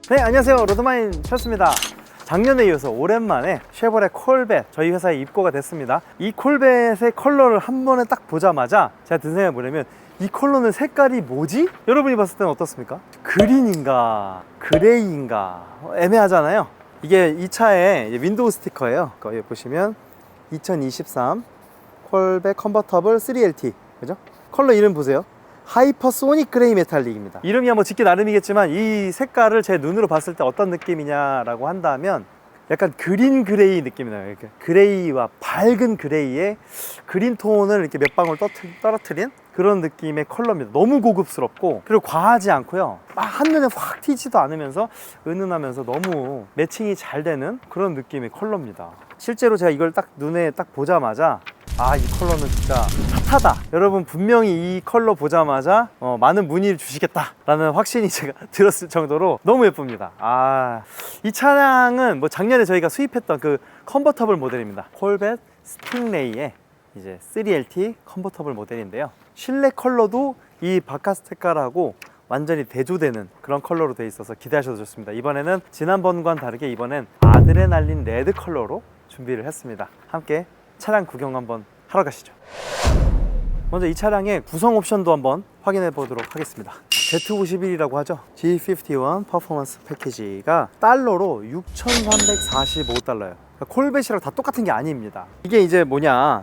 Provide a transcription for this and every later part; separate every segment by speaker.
Speaker 1: 네, 안녕하세요. 로드마인 철수입니다. 작년에 이어서 오랜만에 쉐보레 콜벳 저희 회사에 입고가 됐습니다. 이 콜벳의 컬러를 한 번에 딱 보자마자 제가 든 생각이 뭐냐면, 이 컬러는 색깔이 뭐지? 여러분이 봤을 때는 어떻습니까? 그린인가 그레이인가 애매하잖아요. 이게 이 차의 윈도우 스티커예요. 여기 보시면 2023 콜벳 컨버터블 3LT, 그죠? 컬러 이름 보세요. 하이퍼소닉 그레이 메탈릭입니다. 이름이 한번 짓기 나름이겠지만 이 색깔을 제 눈으로 봤을 때 어떤 느낌이냐라고 한다면 약간 그린 그레이 느낌이 나요. 이렇게 그레이와 밝은 그레이에 그린 톤을 이렇게 몇 방울 떨어뜨린 그런 느낌의 컬러입니다. 너무 고급스럽고, 그리고 과하지 않고요, 한눈에 확 튀지도 않으면서 은은하면서 너무 매칭이 잘 되는 그런 느낌의 컬러입니다. 실제로 제가 이걸 딱 눈에 딱 보자마자 이 컬러는 진짜 핫하다, 여러분 분명히 이 컬러 보자마자 많은 문의를 주시겠다 라는 확신이 제가 들었을 정도로 너무 예쁩니다. 이 차량은 작년에 저희가 수입했던 그 컨버터블 모델입니다. 콜벳 스팅레이의 이제 3LT 컨버터블 모델인데요, 실내 컬러도 이 바깥 색깔하고 완전히 대조되는 그런 컬러로 되어 있어서 기대하셔도 좋습니다. 이번에는 지난번과는 다르게 이번엔 아드레날린 레드 컬러로 준비를 했습니다. 함께 차량 구경 한번 하러 가시죠. 먼저 이 차량의 구성 옵션도 한번 확인해 보도록 하겠습니다. Z51이라고 하죠. G51 퍼포먼스 패키지가 달러로 6,345달러예요. 콜벳이랑 다 똑같은 게 아닙니다. 이게 이제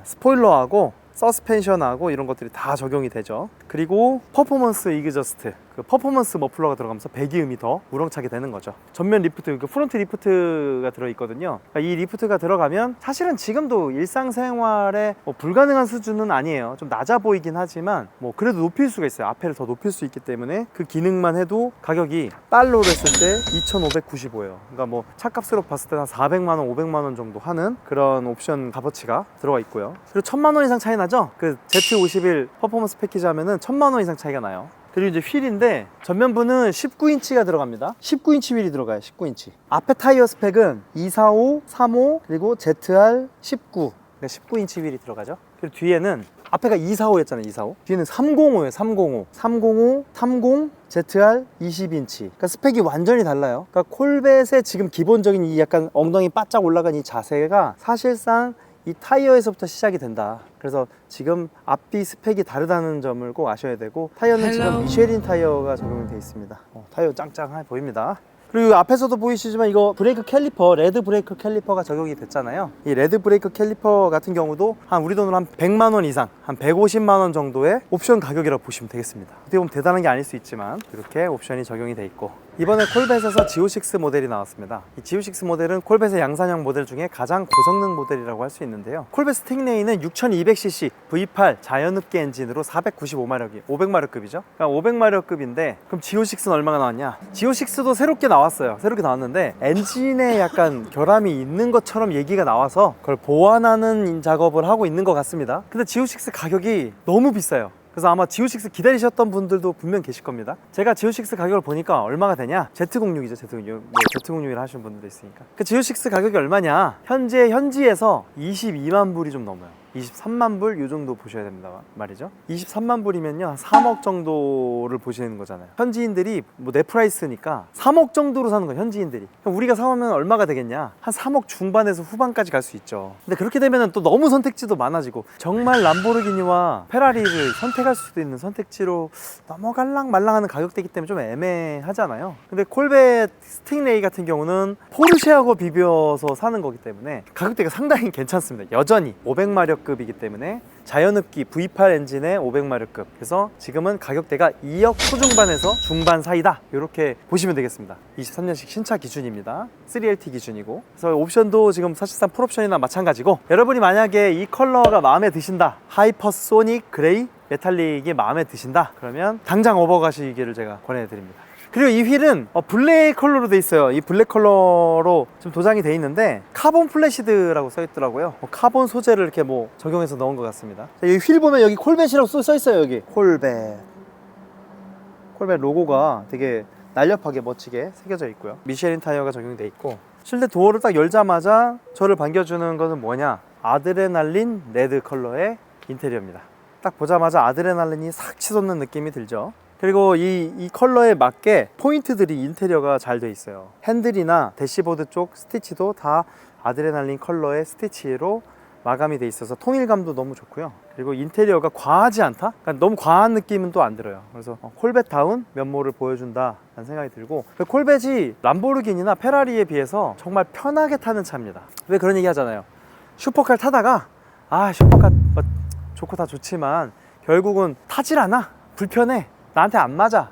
Speaker 1: 스포일러하고 서스펜션하고 이런 것들이 다 적용이 되죠. 그리고 퍼포먼스 이그저스트, 그 퍼포먼스 머플러가 들어가면서 배기음이 더 우렁차게 되는 거죠. 전면 리프트, 그 프론트 리프트가 들어있거든요. 이 리프트가 들어가면 사실은 지금도 일상생활에 불가능한 수준은 아니에요. 좀 낮아 보이긴 하지만 그래도 높일 수가 있어요. 앞에를 더 높일 수 있기 때문에 그 기능만 해도 가격이 달러로 했을 때 2,595예요. 그러니까 차값으로 봤을 때 한 400만 원, 500만 원 정도 하는 그런 옵션 값어치가 들어가 있고요. 그리고 1,000만 원 이상 차이 나죠? 그 Z51 퍼포먼스 패키지 하면은 1,000만 원 이상 차이가 나요. 그리고 이제 휠인데 전면부는 19인치가 들어갑니다. 19인치 휠이 들어가요. 19인치. 앞에 타이어 스펙은 245, 35, 그리고 ZR 19, 그러니까 19인치 휠이 들어가죠. 그리고 뒤에는 앞에가 245였잖아요. 245. 뒤에는 305예요. 305, 305, 30, ZR 20인치. 그러니까 스펙이 완전히 달라요. 그러니까 콜벳의 지금 기본적인 이 약간 엉덩이 바짝 올라간 이 자세가 사실상 이 타이어에서부터 시작이 된다. 그래서 지금 앞뒤 스펙이 다르다는 점을 꼭 아셔야 되고, 타이어는 지금 미쉐린 타이어가 적용이 되어 있습니다. 타이어 짱짱해 보입니다. 그리고 앞에서도 보이시지만 이거 브레이크 캘리퍼, 레드 브레이크 캘리퍼가 적용이 됐잖아요. 이 레드 브레이크 캘리퍼 같은 경우도 우리 돈으로 한 100만 원 이상, 한 150만 원 정도의 옵션 가격이라고 보시면 되겠습니다. 어떻게 보면 대단한 게 아닐 수 있지만 이렇게 옵션이 적용이 돼 있고, 이번에 콜벳에서 G06 모델이 나왔습니다. 이 G06 모델은 콜벳의 양산형 모델 중에 가장 고성능 모델이라고 할 수 있는데요, 콜벳 스팅레이는 6200cc V8 자연흡기 엔진으로 495마력이 500마력급이죠. 그러니까 500마력급인데 그럼 G06는 얼마가 나왔냐? G06도 새롭게 나왔어요. 새롭게 나왔는데 엔진에 약간 결함이 있는 것처럼 얘기가 나와서 그걸 보완하는 작업을 하고 있는 것 같습니다. 근데 G06 가격이 너무 비싸요. 그래서 아마 G06 기다리셨던 분들도 분명 계실 겁니다. 제가 G06 가격을 보니까 얼마가 되냐? Z06이죠. Z06. Z06이라 하시는 분들도 있으니까. 그 G06 가격이 얼마냐? 현지에서 22만 불이 좀 넘어요. 23만 불 이 정도 보셔야 됩니다 말이죠. 23만 불이면요 3억 정도를 보시는 거잖아요. 현지인들이 내 프라이스니까 3억 정도로 사는 거예요. 현지인들이. 그럼 우리가 사오면 얼마가 되겠냐? 한 3억 중반에서 후반까지 갈 수 있죠. 근데 그렇게 되면 또 너무 선택지도 많아지고, 정말 람보르기니와 페라리를 선택할 수도 있는 선택지로 넘어갈랑 말랑하는 가격대이기 때문에 좀 애매하잖아요. 근데 콜벳 스팅레이 같은 경우는 포르쉐하고 비벼서 사는 거기 때문에 가격대가 상당히 괜찮습니다. 여전히 500마력 급이기 때문에 자연흡기 V8 엔진의 500마력급. 그래서 지금은 가격대가 2억 초중반에서 중반 사이다, 이렇게 보시면 되겠습니다. 23년식 신차 기준입니다. 3LT 기준이고, 그래서 옵션도 지금 사실상 풀옵션이나 마찬가지고, 여러분이 만약에 이 컬러가 마음에 드신다, 하이퍼소닉 그레이 메탈릭이 마음에 드신다, 그러면 당장 업어가시기를 제가 권해드립니다. 그리고 이 휠은 블랙 컬러로 돼 있어요. 이 블랙 컬러로 좀 도장이 돼 있는데 카본 플래시드라고 써 있더라고요. 카본 소재를 이렇게 적용해서 넣은 것 같습니다. 이 휠 보면 여기 콜벳이라고 써 있어요. 여기 콜벳 로고가 되게 날렵하게 멋지게 새겨져 있고요. 미쉐린 타이어가 적용이 돼 있고, 실내 도어를 딱 열자마자 저를 반겨주는 것은 뭐냐? 아드레날린 레드 컬러의 인테리어입니다. 딱 보자마자 아드레날린이 싹 치솟는 느낌이 들죠. 그리고 이 컬러에 맞게 포인트들이 인테리어가 잘 돼 있어요. 핸들이나 대시보드 쪽 스티치도 다 아드레날린 컬러의 스티치로 마감이 돼 있어서 통일감도 너무 좋고요. 그리고 인테리어가 과하지 않다? 그러니까 너무 과한 느낌은 또 안 들어요. 그래서 콜벳다운 면모를 보여준다 라는 생각이 들고, 콜벳이 람보르기니나 페라리에 비해서 정말 편하게 타는 차입니다. 왜 그런 얘기 하잖아요. 슈퍼카를 타다가 슈퍼카 뭐 좋고 다 좋지만 결국은 타질 않아, 불편해, 나한테 안 맞아,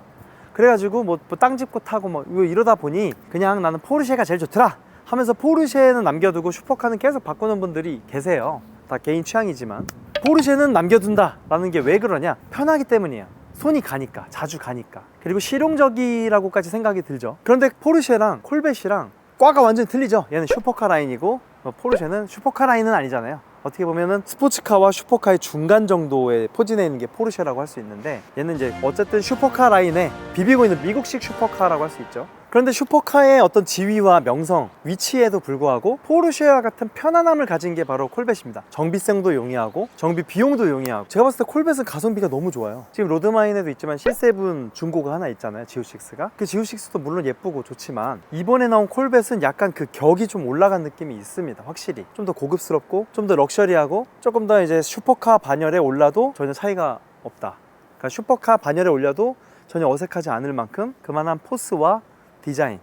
Speaker 1: 그래가지고 뭐 땅 짚고 타고 뭐 이러다 보니 그냥 나는 포르쉐가 제일 좋더라 하면서 포르쉐는 남겨두고 슈퍼카는 계속 바꾸는 분들이 계세요. 다 개인 취향이지만 포르쉐는 남겨둔다 라는 게 왜 그러냐, 편하기 때문이에요. 손이 가니까, 자주 가니까, 그리고 실용적이라고까지 생각이 들죠. 그런데 포르쉐랑 콜벳이랑 과가 완전히 틀리죠. 얘는 슈퍼카 라인이고 포르쉐는 슈퍼카 라인은 아니잖아요. 어떻게 보면은 스포츠카와 슈퍼카의 중간 정도에 포진해 있는 게 포르쉐라고 할 수 있는데, 얘는 이제 어쨌든 슈퍼카 라인에 비비고 있는 미국식 슈퍼카라고 할 수 있죠. 그런데 슈퍼카의 어떤 지위와 명성, 위치에도 불구하고 포르쉐와 같은 편안함을 가진 게 바로 콜벳입니다. 정비성도 용이하고 정비 비용도 용이하고, 제가 봤을 때 콜벳은 가성비가 너무 좋아요. 지금 로드마인에도 있지만 C7 중고가 하나 있잖아요, 지오6가. 그 지오6도 물론 예쁘고 좋지만 이번에 나온 콜벳은 약간 그 격이 좀 올라간 느낌이 있습니다. 확실히 좀 더 고급스럽고 좀 더 럭셔리하고 조금 더 이제 슈퍼카 반열에 올라도 전혀 차이가 없다. 그러니까 슈퍼카 반열에 올려도 전혀 어색하지 않을 만큼 그만한 포스와 디자인,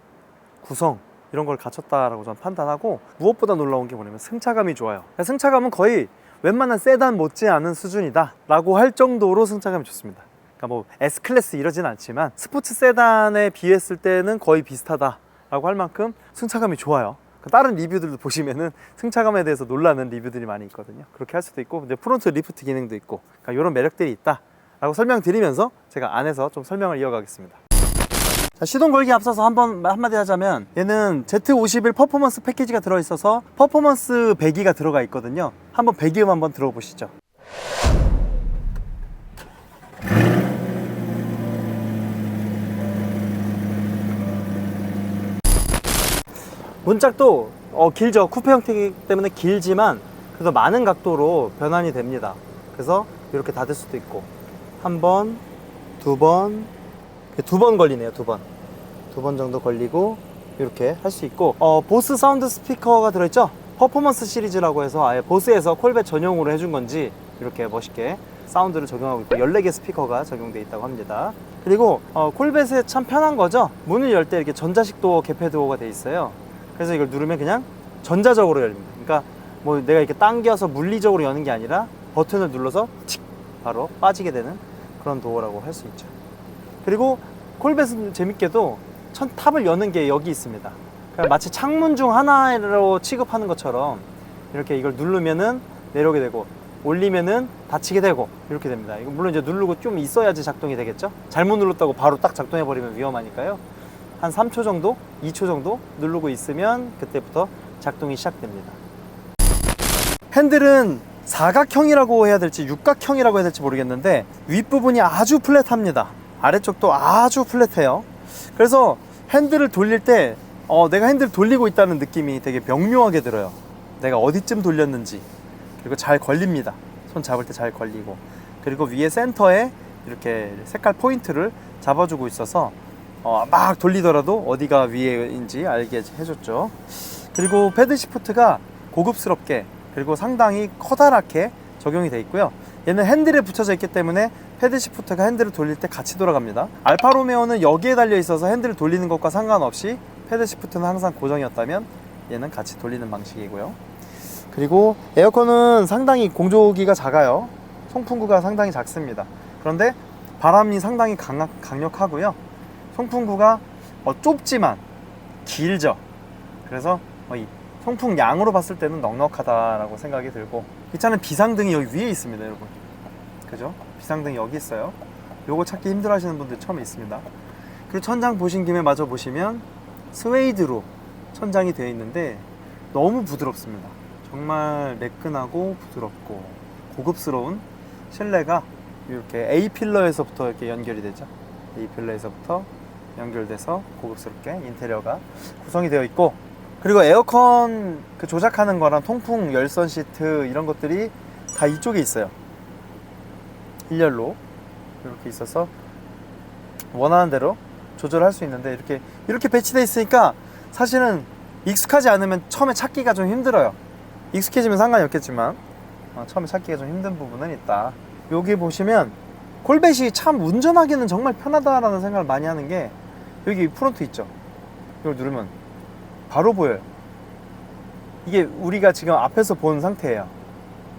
Speaker 1: 구성 이런 걸 갖췄다라고 저는 판단하고, 무엇보다 놀라운 게 뭐냐면 승차감이 좋아요. 그러니까 승차감은 거의 웬만한 세단 못지않은 수준이다 라고 할 정도로 승차감이 좋습니다. 그러니까 뭐 S클래스 이러진 않지만 스포츠 세단에 비했을 때는 거의 비슷하다 라고 할 만큼 승차감이 좋아요. 다른 리뷰들도 보시면은 승차감에 대해서 놀라는 리뷰들이 많이 있거든요. 그렇게 할 수도 있고, 이제 프론트 리프트 기능도 있고, 그러니까 이런 매력들이 있다 라고 설명드리면서 제가 안에서 좀 설명을 이어가겠습니다. 자, 시동 걸기 앞서서 한마디 하자면, 얘는 Z51 퍼포먼스 패키지가 들어있어서 퍼포먼스 배기가 들어가 있거든요. 한번 배기음 한번 들어보시죠. 문짝도 길죠. 쿠페 형태이기 때문에 길지만 그래도 많은 각도로 변환이 됩니다. 그래서 이렇게 닫을 수도 있고, 한 번, 두 번 걸리네요. 두 번 정도 걸리고 이렇게 할 수 있고, 보스 사운드 스피커가 들어있죠. 퍼포먼스 시리즈라고 해서 아예 보스에서 콜벳 전용으로 해준 건지 이렇게 멋있게 사운드를 적용하고 있고, 14개 스피커가 적용되어 있다고 합니다. 그리고 콜벳에 참 편한 거죠. 문을 열 때 이렇게 전자식 도어, 개폐 도어가 돼 있어요. 그래서 이걸 누르면 그냥 전자적으로 열립니다. 그러니까 뭐 내가 이렇게 당겨서 물리적으로 여는 게 아니라 버튼을 눌러서 칙 바로 빠지게 되는 그런 도어라고 할 수 있죠. 그리고 콜벳은 재밌게도 탑을 여는 게 여기 있습니다. 그러니까 마치 창문 중 하나로 취급하는 것처럼 이렇게 이걸 누르면은 내려오게 되고, 올리면은 닫히게 되고 이렇게 됩니다. 이거 물론 이제 누르고 좀 있어야지 작동이 되겠죠. 잘못 눌렀다고 바로 딱 작동해 버리면 위험하니까요. 한 3초 정도, 2초 정도 누르고 있으면 그때부터 작동이 시작됩니다. 핸들은 사각형이라고 해야 될지 육각형이라고 해야 될지 모르겠는데, 윗부분이 아주 플랫합니다. 아래쪽도 아주 플랫해요. 그래서 핸들을 돌릴 때 내가 핸들을 돌리고 있다는 느낌이 되게 명료하게 들어요. 내가 어디쯤 돌렸는지. 그리고 잘 걸립니다. 손 잡을 때 잘 걸리고, 그리고 위에 센터에 이렇게 색깔 포인트를 잡아주고 있어서 막 돌리더라도 어디가 위에인지 알게 해줬죠. 그리고 패드 시프트가 고급스럽게, 그리고 상당히 커다랗게 적용이 되어 있고요. 얘는 핸들에 붙여져 있기 때문에 패드 시프트가 핸들을 돌릴 때 같이 돌아갑니다. 알파로메오는 여기에 달려 있어서 핸들을 돌리는 것과 상관없이 패드 시프트는 항상 고정이었다면 얘는 같이 돌리는 방식이고요. 그리고 에어컨은 상당히 공조기가 작아요. 송풍구가 상당히 작습니다. 그런데 바람이 상당히 강력하고요. 송풍구가 좁지만 길죠. 그래서 이 송풍 양으로 봤을 때는 넉넉하다라고 생각이 들고, 이 차는 비상등이 여기 위에 있습니다, 여러분. 그죠? 비상등이 여기 있어요. 요거 찾기 힘들어 하시는 분들 처음에 있습니다. 그리고 천장 보신 김에 마저 보시면 스웨이드로 천장이 되어 있는데 너무 부드럽습니다. 정말 매끈하고 부드럽고 고급스러운 실내가 이렇게 A필러에서부터 이렇게 연결이 되죠. A필러에서부터 연결돼서 고급스럽게 인테리어가 구성이 되어 있고, 그리고 에어컨 그 조작하는 거랑 통풍 열선 시트 이런 것들이 다 이쪽에 있어요. 일렬로 이렇게 있어서 원하는 대로 조절할 수 있는데 이렇게 배치되어 있으니까 사실은 익숙하지 않으면 처음에 찾기가 좀 힘들어요. 익숙해지면 상관이 없겠지만 처음에 찾기가 좀 힘든 부분은 있다. 여기 보시면 콜벳이 참 운전하기는 정말 편하다라는 생각을 많이 하는 게 여기 프론트 있죠. 이걸 누르면 바로 보여요. 이게 우리가 지금 앞에서 본 상태예요.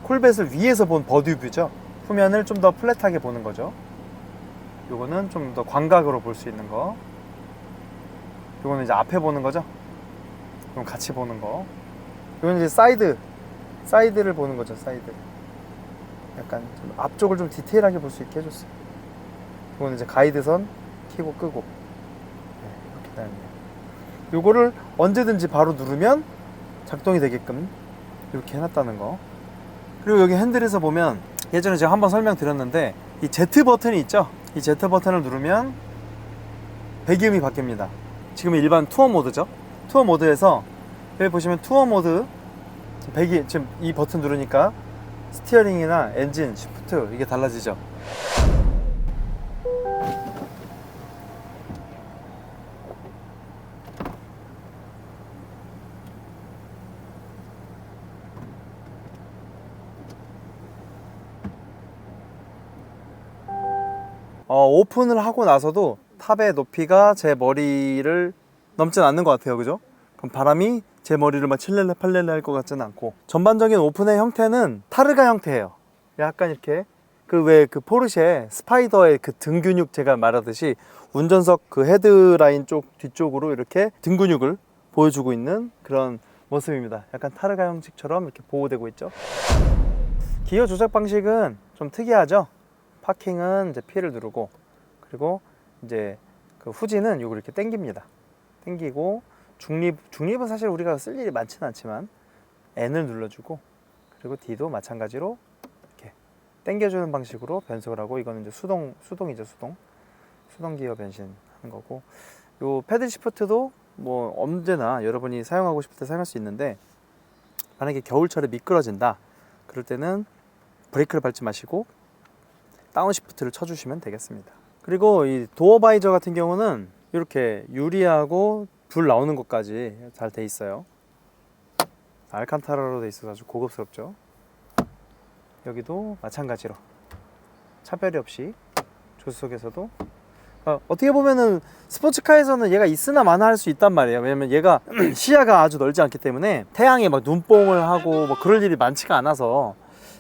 Speaker 1: 콜벳을 위에서 본 버드뷰죠. 후면을 좀 더 플랫하게 보는 거죠. 요거는 좀 더 광각으로 볼 수 있는 거. 요거는 이제 앞에 보는 거죠. 그럼 같이 보는 거. 요건 이제 사이드를 보는 거죠. 사이드. 약간 좀 앞쪽을 좀 디테일하게 볼 수 있게 해줬어요. 요거는 이제 가이드선 켜고 끄고. 이렇게 다양해요. 요거를 언제든지 바로 누르면 작동이 되게끔 이렇게 해놨다는 거. 그리고 여기 핸들에서 보면 예전에 제가 한번 설명드렸는데 이 Z 버튼이 있죠. 이 Z 버튼을 누르면 배기음이 바뀝니다. 지금 일반 투어 모드죠. 투어 모드에서 여기 보시면 투어 모드 지금 이 버튼 누르니까 스티어링이나 엔진, 시프트 이게 달라지죠. 오픈을 하고 나서도 탑의 높이가 제 머리를 넘진 않는 것 같아요. 그죠? 그럼 바람이 제 머리를 막 칠렐레 팔렐레 할 것 같지는 않고, 전반적인 오픈의 형태는 타르가 형태예요. 약간 이렇게 그 포르쉐 스파이더의 그 등 근육, 제가 말하듯이 운전석 그 헤드라인 쪽 뒤쪽으로 이렇게 등 근육을 보여주고 있는 그런 모습입니다. 약간 타르가 형식처럼 이렇게 보호되고 있죠. 기어 조작 방식은 좀 특이하죠. 파킹은 이제 P를 누르고, 그리고 이제 그 후진은 요걸 이렇게 당깁니다. 당기고, 중립은 사실 우리가 쓸 일이 많지는 않지만 N을 눌러주고, 그리고 D도 마찬가지로 이렇게 당겨주는 방식으로 변속을 하고, 이거는 이제 수동이죠. 수동 기어 변신하는 거고, 요 패들 시프트도 뭐 언제나 여러분이 사용하고 싶을 때 사용할 수 있는데, 만약에 겨울철에 미끄러진다 그럴 때는 브레이크를 밟지 마시고 다운시프트를 쳐주시면 되겠습니다. 그리고 이 도어 바이저 같은 경우는 이렇게 유리하고 불 나오는 것까지 잘 돼 있어요. 알칸타라로 돼 있어서 아주 고급스럽죠. 여기도 마찬가지로 차별이 없이 조수석에서도 어떻게 보면은 스포츠카에서는 얘가 있으나 마나 할 수 있단 말이에요. 왜냐면 얘가 시야가 아주 넓지 않기 때문에 태양에 막 눈뽕을 하고 뭐 그럴 일이 많지가 않아서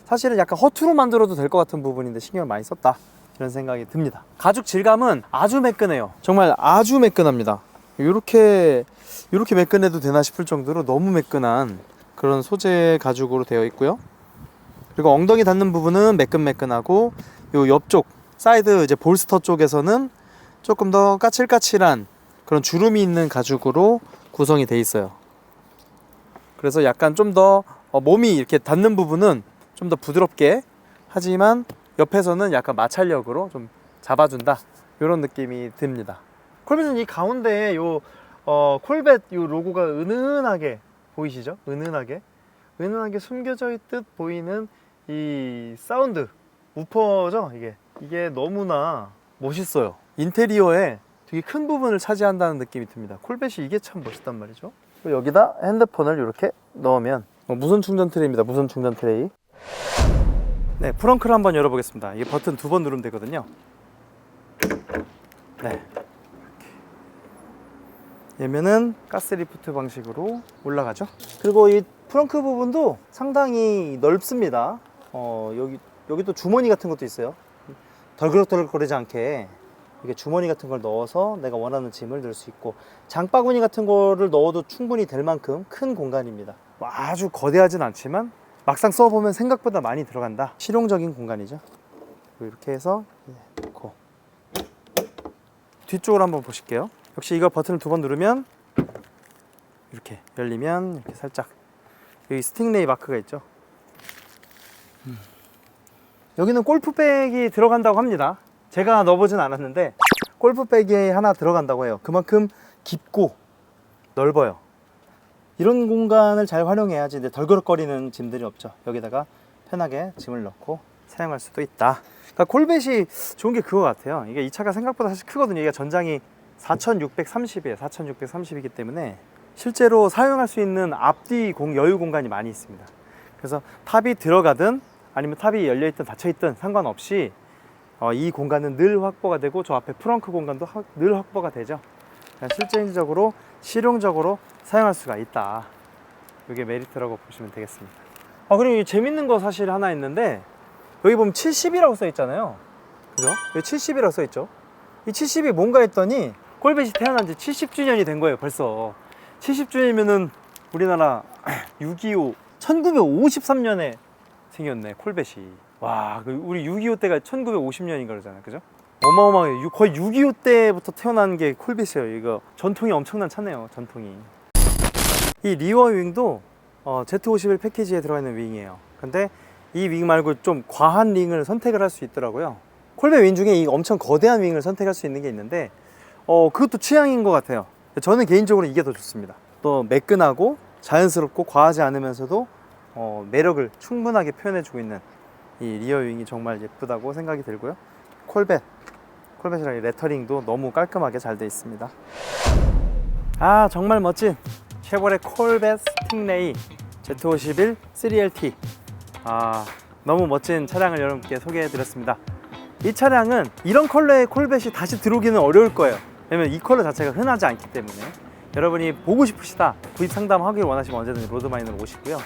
Speaker 1: 사실은 약간 허투루 만들어도 될 것 같은 부분인데 신경을 많이 썼다, 이런 생각이 듭니다. 가죽 질감은 아주 매끈해요. 정말 아주 매끈합니다. 이렇게 매끈해도 되나 싶을 정도로 너무 매끈한 그런 소재 가죽으로 되어 있고요. 그리고 엉덩이 닿는 부분은 매끈매끈하고, 요 옆쪽 사이드 이제 볼스터 쪽에서는 조금 더 까칠까칠한 그런 주름이 있는 가죽으로 구성이 되어 있어요. 그래서 약간 좀 더 몸이 이렇게 닿는 부분은 좀 더 부드럽게, 하지만 옆에서는 약간 마찰력으로 좀 잡아준다, 이런 느낌이 듭니다. 콜벳은 이 가운데에 요 콜벳 요 로고가 은은하게 보이시죠? 은은하게 숨겨져 있듯 보이는 이 사운드 우퍼죠. 이게 너무나 멋있어요. 인테리어에 되게 큰 부분을 차지한다는 느낌이 듭니다. 콜벳이 이게 참 멋있단 말이죠. 여기다 핸드폰을 이렇게 넣으면 무선 충전 트레이입니다. 무선 충전 트레이. 네, 프렁크를 한번 열어보겠습니다. 이 버튼 2번 누르면 되거든요. 네, 얘면은 가스 리프트 방식으로 올라가죠. 그리고 이 프렁크 부분도 상당히 넓습니다. 여기 또 주머니 같은 것도 있어요. 덜그럭덜그럭거리지 않게 이렇게 주머니 같은 걸 넣어서 내가 원하는 짐을 넣을 수 있고, 장바구니 같은 거를 넣어도 충분히 될 만큼 큰 공간입니다. 아주 거대하진 않지만 막상 써보면 생각보다 많이 들어간다, 실용적인 공간이죠. 이렇게 해서 놓고 뒤쪽으로 한번 보실게요. 역시 이거 버튼을 2번 누르면 이렇게 열리면 이렇게 살짝 여기 스팅레이 마크가 있죠. 여기는 골프백이 들어간다고 합니다. 제가 넣어보진 않았는데 골프백이 하나 들어간다고 해요. 그만큼 깊고 넓어요. 이런 공간을 잘 활용해야지 덜그럭거리는 짐들이 없죠. 여기다가 편하게 짐을 넣고 사용할 수도 있다. 그러니까 콜벳이 좋은 게 그거 같아요. 이게 이 차가 생각보다 사실 크거든요. 이게 전장이 4630이에요. 4630이기 때문에 실제로 사용할 수 있는 앞뒤 여유 공간이 많이 있습니다. 그래서 탑이 들어가든 아니면 탑이 열려있든 닫혀있든 상관없이 이 공간은 늘 확보가 되고 저 앞에 프렁크 공간도 늘 확보가 되죠. 실질적으로 실용적으로 사용할 수가 있다. 이게 메리트라고 보시면 되겠습니다. 그리고 재밌는 거 사실 하나 있는데 여기 보면 70이라고 써 있잖아요. 그죠? 여기 70이라고 써 있죠. 이 70이 뭔가 했더니 콜벳이 태어난 지 70주년이 된 거예요. 벌써 70주년이면은 우리나라 6.25 1953년에 생겼네. 콜벳이. 와, 우리 6.25 때가 1950년인가 그러잖아요. 그죠? 어마어마하게 거의 6.25 때부터 태어난 게 콜벳이에요. 이거 전통이 엄청난 차네요. 전통이. 이 리어 윙도 Z51 패키지에 들어가 있는 윙이에요. 근데 이 윙 말고 좀 과한 윙을 선택을 할 수 있더라고요. 콜벳 윙 중에 이 엄청 거대한 윙을 선택할 수 있는 게 있는데 그것도 취향인 것 같아요. 저는 개인적으로 이게 더 좋습니다. 또 매끈하고 자연스럽고 과하지 않으면서도 매력을 충분하게 표현해주고 있는 이 리어 윙이 정말 예쁘다고 생각이 들고요. 콜벳이랑 이 레터링도 너무 깔끔하게 잘 되어 있습니다. 정말 멋진 쉐보레 콜벳 스팅레이 Z51 3LT. 너무 멋진 차량을 여러분께 소개해 드렸습니다. 이 차량은 이런 컬러의 콜벳이 다시 들어오기는 어려울 거예요. 왜냐면 이 컬러 자체가 흔하지 않기 때문에. 여러분이 보고 싶으시다, 구입 상담하길 원하시면 언제든지 로드마인으로 오시고요.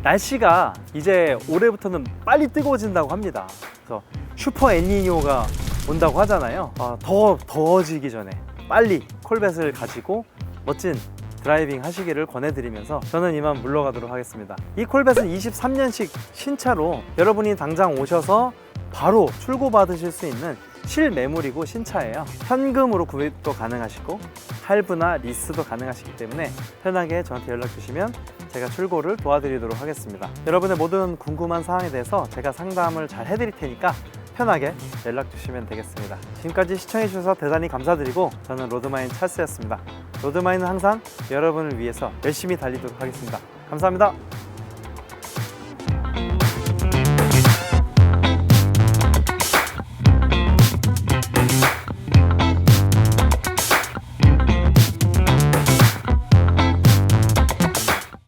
Speaker 1: 날씨가 이제 올해부터는 빨리 뜨거워진다고 합니다. 그래서 슈퍼 엘니뇨가 온다고 하잖아요. 더 더워지기 전에 빨리 콜벳을 가지고 멋진 드라이빙 하시기를 권해드리면서 저는 이만 물러가도록 하겠습니다. 이 콜벳은 23년식 신차로 여러분이 당장 오셔서 바로 출고 받으실 수 있는 실매물이고 신차예요. 현금으로 구입도 가능하시고 할부나 리스도 가능하시기 때문에 편하게 저한테 연락 주시면 제가 출고를 도와드리도록 하겠습니다. 여러분의 모든 궁금한 사항에 대해서 제가 상담을 잘 해드릴 테니까 편하게 연락 주시면 되겠습니다. 지금까지 시청해 주셔서 대단히 감사드리고 저는 로드마인 찰스였습니다. 로드마인은 항상 여러분을 위해서 열심히 달리도록 하겠습니다. 감사합니다.